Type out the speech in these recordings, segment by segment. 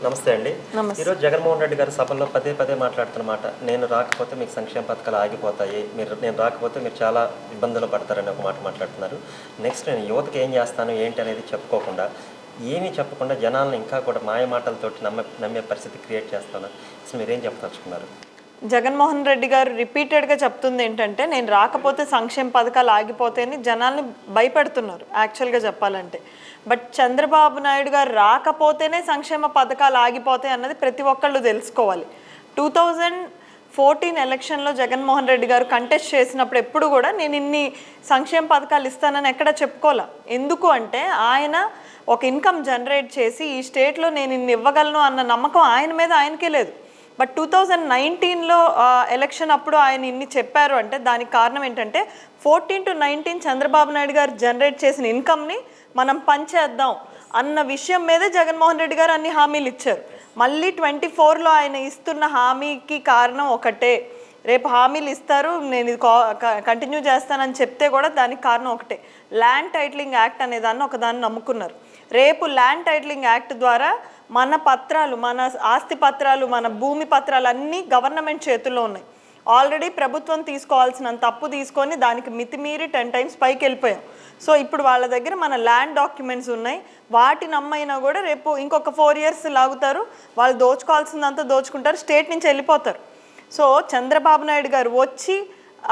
నమస్తే అండి. ఈరోజు జగన్మోహన్ రెడ్డి గారు సభల్లో పదే పదే మాట్లాడుతున్నమాట, నేను రాకపోతే మీకు సంక్షేమ పథకాలు ఆగిపోతాయి, నేను రాకపోతే మీరు చాలా ఇబ్బందులు పడతారని ఒక మాట మాట్లాడుతున్నారు. నెక్స్ట్ నేను యువతకి ఏం చేస్తాను ఏంటి అనేది చెప్పుకోకుండా, ఏమీ చెప్పకుండా జనాలను ఇంకా కూడా మాయ మాటలతోటి నమ్మే పరిస్థితి క్రియేట్ చేస్తాను. అసలు మీరేం చెప్పదలుచుకున్నారు? జగన్మోహన్ రెడ్డి గారు రిపీటెడ్గా చెప్తుంది ఏంటంటే, నేను రాకపోతే సంక్షేమ పథకాలు ఆగిపోతాయని జనాల్ని భయపెడుతున్నారు యాక్చువల్గా చెప్పాలంటే. బట్ చంద్రబాబు నాయుడు గారు రాకపోతేనే సంక్షేమ పథకాలు ఆగిపోతాయి అన్నది ప్రతి ఒక్కళ్ళు తెలుసుకోవాలి. 2014 ఎలక్షన్లో జగన్మోహన్ రెడ్డి గారు కంటెస్ట్ చేసినప్పుడు ఎప్పుడు కూడా నేను ఇన్ని సంక్షేమ పథకాలు ఇస్తానని ఎక్కడ చెప్పుకోలే. ఎందుకు అంటే ఆయన ఒక ఇన్కమ్ జనరేట్ చేసి ఈ స్టేట్లో నేను ఇన్ని ఇవ్వగలను అన్న నమ్మకం ఆయన మీద ఆయనకే లేదు. బట్ 2019లో ఎలక్షన్ అప్పుడు ఆయన ఇన్ని చెప్పారు అంటే దానికి కారణం ఏంటంటే 14 to 19 చంద్రబాబు నాయుడు గారు జనరేట్ చేసిన ఇన్కమ్ని మనం పంచేద్దాం అన్న విషయం మీదే జగన్మోహన్ రెడ్డి గారు అన్ని హామీలు ఇచ్చారు. మళ్ళీ 24లో ఆయన ఇస్తున్న హామీకి కారణం ఒకటే. రేపు హామీలు ఇస్తారు, నేను ఇది కంటిన్యూ చేస్తానని చెప్తే కూడా దానికి కారణం ఒకటే, ల్యాండ్ టైటిలింగ్ యాక్ట్ అనే దాన్ని ఒకదాన్ని నమ్ముకున్నారు. రేపు ల్యాండ్ టైటిలింగ్ యాక్ట్ ద్వారా మన పత్రాలు, మన ఆస్తి పత్రాలు, మన భూమి పత్రాలు అన్నీ గవర్నమెంట్ చేతుల్లో ఉన్నాయి. ఆల్రెడీ ప్రభుత్వం తీసుకోవాల్సినంత అప్పు తీసుకొని దానికి మితిమీరి 10 times పైకి వెళ్ళిపోయాం. సో ఇప్పుడు వాళ్ళ దగ్గర మన ల్యాండ్ డాక్యుమెంట్స్ ఉన్నాయి. వాటిని అమ్మైనా కూడా రేపు ఇంకొక 4 years లాగుతారు, వాళ్ళు దోచుకోవాల్సిందంతా దోచుకుంటారు, స్టేట్ నుంచి వెళ్ళిపోతారు. సో చంద్రబాబు నాయుడు గారు వచ్చి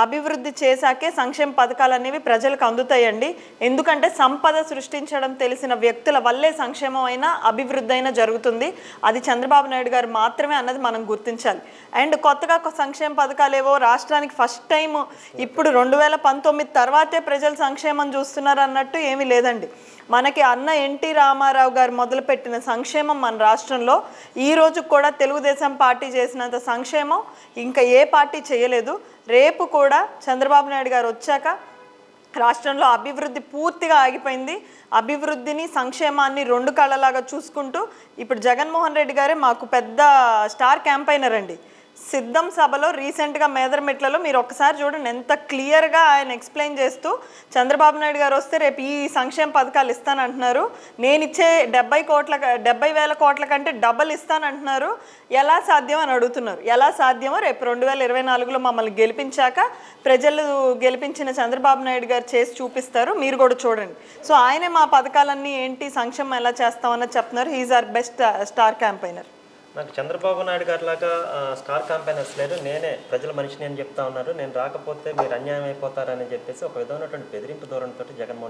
అభివృద్ధి చేశాకే సంక్షేమ పథకాలు అనేవి ప్రజలకు అందుతాయండి. ఎందుకంటే సంపద సృష్టించడం తెలిసిన వ్యక్తుల వల్లే సంక్షేమం అయినా అభివృద్ధి అయినా జరుగుతుంది. అది చంద్రబాబు నాయుడు గారు మాత్రమే అన్నది మనం గుర్తించాలి. అండ్ కొత్తగా సంక్షేమ పథకాలు ఏవో రాష్ట్రానికి ఫస్ట్ టైం ఇప్పుడు 2019 తర్వాతే ప్రజలు సంక్షేమం చూస్తున్నారు అన్నట్టు ఏమీ లేదండి. మనకి అన్న ఎన్టీ రామారావు గారు మొదలుపెట్టిన సంక్షేమం మన రాష్ట్రంలో ఈ రోజు కూడా తెలుగుదేశం పార్టీ చేసినంత సంక్షేమం ఇంకా ఏ పార్టీ చేయలేదు. రేపు కూడా చంద్రబాబు నాయుడు గారు వచ్చాక రాష్ట్రంలో అభివృద్ధి పూర్తిగా ఆగిపోయింది. అభివృద్ధిని సంక్షేమాన్ని 2 కళ్ళలాగా చూసుకుంటూ ఇప్పుడు జగన్మోహన్ రెడ్డి గారే మాకు పెద్ద స్టార్ క్యాంపైనర్ అండి. సిద్ధం సభలో రీసెంట్గా మేదరమెట్లలో మీరు ఒకసారి చూడండి, ఎంత క్లియర్గా ఆయన ఎక్స్ప్లెయిన్ చేస్తూ చంద్రబాబు నాయుడు గారు వస్తే రేపు ఈ సంక్షేమ పథకాలు ఇస్తానంటున్నారు, నేను ఇచ్చే 70,000 కోట్ల కంటే డబల్ ఇస్తానంటున్నారు, ఎలా సాధ్యం అని అడుగుతున్నారు. ఎలా సాధ్యమో రేపు 2024లో మమ్మల్ని గెలిపించాక ప్రజలు గెలిపించిన చంద్రబాబు నాయుడు గారు చేసి చూపిస్తారు, మీరు కూడా చూడండి. సో ఆయనే మా పథకాలన్నీ ఏంటి సంక్షేమం ఎలా చేస్తామన్నది చెప్తున్నారు. He is our best star campaigner. నాకు చంద్రబాబు నాయుడు గారి లాగా స్టార్ క్యాంపెయినర్స్ లేరు, నేనే ప్రజల మనిషిని అని చెప్తా ఉన్నారు, నేను రాకపోతే మీరు అన్యాయం అయిపోతారని చెప్పేసి ఒక విధమైనటువంటి బెదిరింపు ధోరణితో జగన్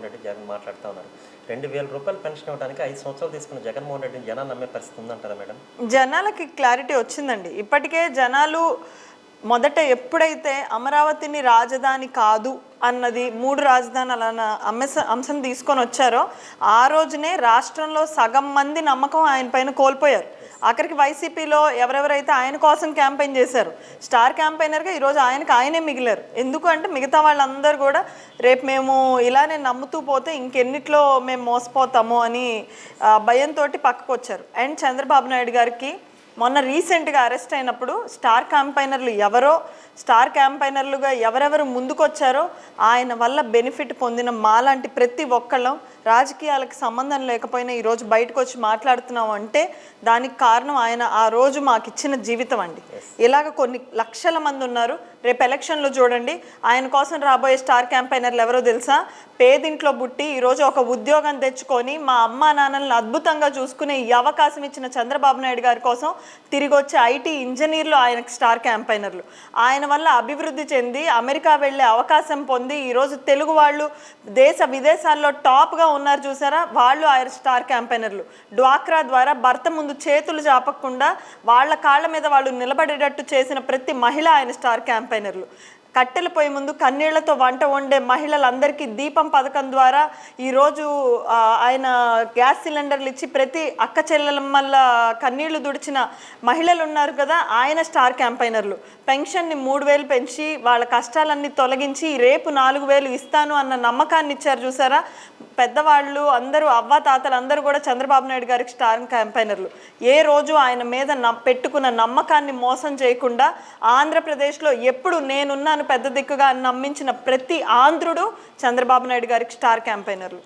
మాట్లాడుతూ ఉన్నారు. 2,000 రూపాయలు పెన్షన్ ఇవ్వడానికి 5 సంవత్సరాలు తీసుకున్న జగన్మోహన్ రెడ్డిని జనాలు నమ్మే పరిస్థితి ఉందంటారా మేడం? జనాలకి క్లారిటీ వచ్చిందండి. ఇప్పటికే జనాలు మొదట ఎప్పుడైతే అమరావతిని రాజధాని కాదు అన్నది 3 రాజధానులు అన్న అంశం తీసుకొని వచ్చారో ఆ రోజునే రాష్ట్రంలో సగం మంది నమ్మకం ఆయన పైన కోల్పోయారు. ఆఖరికి వైసీపీలో ఎవరెవరైతే ఆయన కోసం క్యాంపెయిన్ చేశారు స్టార్ క్యాంపెయినర్గా ఈరోజు ఆయనే మిగిలారు. ఎందుకు అంటే మిగతా వాళ్ళందరూ కూడా రేపు మేము ఇలానే నమ్ముతూ పోతే ఇంకెన్నిట్లో మేము మోసపోతాము అని భయంతో పక్కకు వచ్చారు. అండ్ చంద్రబాబు నాయుడు గారికి మొన్న రీసెంట్గా అరెస్ట్ అయినప్పుడు స్టార్ క్యాంపైనర్లుగా ఎవరెవరు ముందుకొచ్చారో ఆయన వల్ల బెనిఫిట్ పొందిన మాలాంటి ప్రతి ఒక్కళ్ళం రాజకీయాలకు సంబంధం లేకపోయినా ఈరోజు బయటకు వచ్చి మాట్లాడుతున్నాం అంటే దానికి కారణం ఆయన ఆ రోజు మాకు ఇచ్చిన జీవితం అండి. ఇలాగ కొన్ని లక్షల మంది ఉన్నారు. రేపు ఎలక్షన్లో చూడండి, ఆయన కోసం రాబోయే స్టార్ క్యాంపైనర్లు ఎవరో తెలుసా? పేదింట్లో పుట్టి ఈరోజు ఒక ఉద్యోగం తెచ్చుకొని మా అమ్మా నాన్నలను అద్భుతంగా చూసుకునే ఈ అవకాశం ఇచ్చిన చంద్రబాబు నాయుడు గారి కోసం తిరిగి వచ్చే ఐటీ ఇంజనీర్లు ఆయనకు స్టార్ క్యాంపైనర్లు. ఆయన వల్ల అభివృద్ధి చెంది అమెరికా వెళ్ళే అవకాశం పొంది ఈరోజు తెలుగు వాళ్ళు దేశ విదేశాల్లో టాప్గా ఉన్నారు చూసారా, వాళ్ళు ఆయన స్టార్ క్యాంపైనర్లు. డ్వాక్రా ద్వారా భర్త ముందు చేతులు చాపకుండా వాళ్ళ కాళ్ళ మీద వాళ్ళు నిలబడేటట్టు చేసిన ప్రతి మహిళ ఆయన స్టార్ క్యాంపైనర్లు. కట్టెల పొయ్యి ముందు కన్నీళ్లతో వంట వండే మహిళలందరికీ దీపం పథకం ద్వారా ఈరోజు ఆయన గ్యాస్ సిలిండర్లు ఇచ్చి ప్రతి అక్క చెల్లెమ్మల కన్నీళ్లు దుడిచిన మహిళలు ఉన్నారు కదా, ఆయన స్టార్ క్యాంపైనర్లు. పెన్షన్ని 3,000 పెంచి వాళ్ళ కష్టాలన్నీ తొలగించి రేపు 4,000 ఇస్తాను అన్న నమ్మకాన్ని ఇచ్చారు చూసారా. పెద్దవాళ్ళు అందరూ అవ్వ తాతలు అందరూ కూడా చంద్రబాబు నాయుడు గారికి స్టార్ క్యాంపైనర్లు. ఏ రోజు ఆయన మీద పెట్టుకున్న నమ్మకాన్ని మోసం చేయకుండా ఆంధ్రప్రదేశ్లో ఎప్పుడు నేనున్నాను పెద్ద దిక్కుగా నమ్మించిన ప్రతి ఆంధ్రుడు చంద్రబాబు నాయుడు గారికి స్టార్ క్యాంపైనర్లు.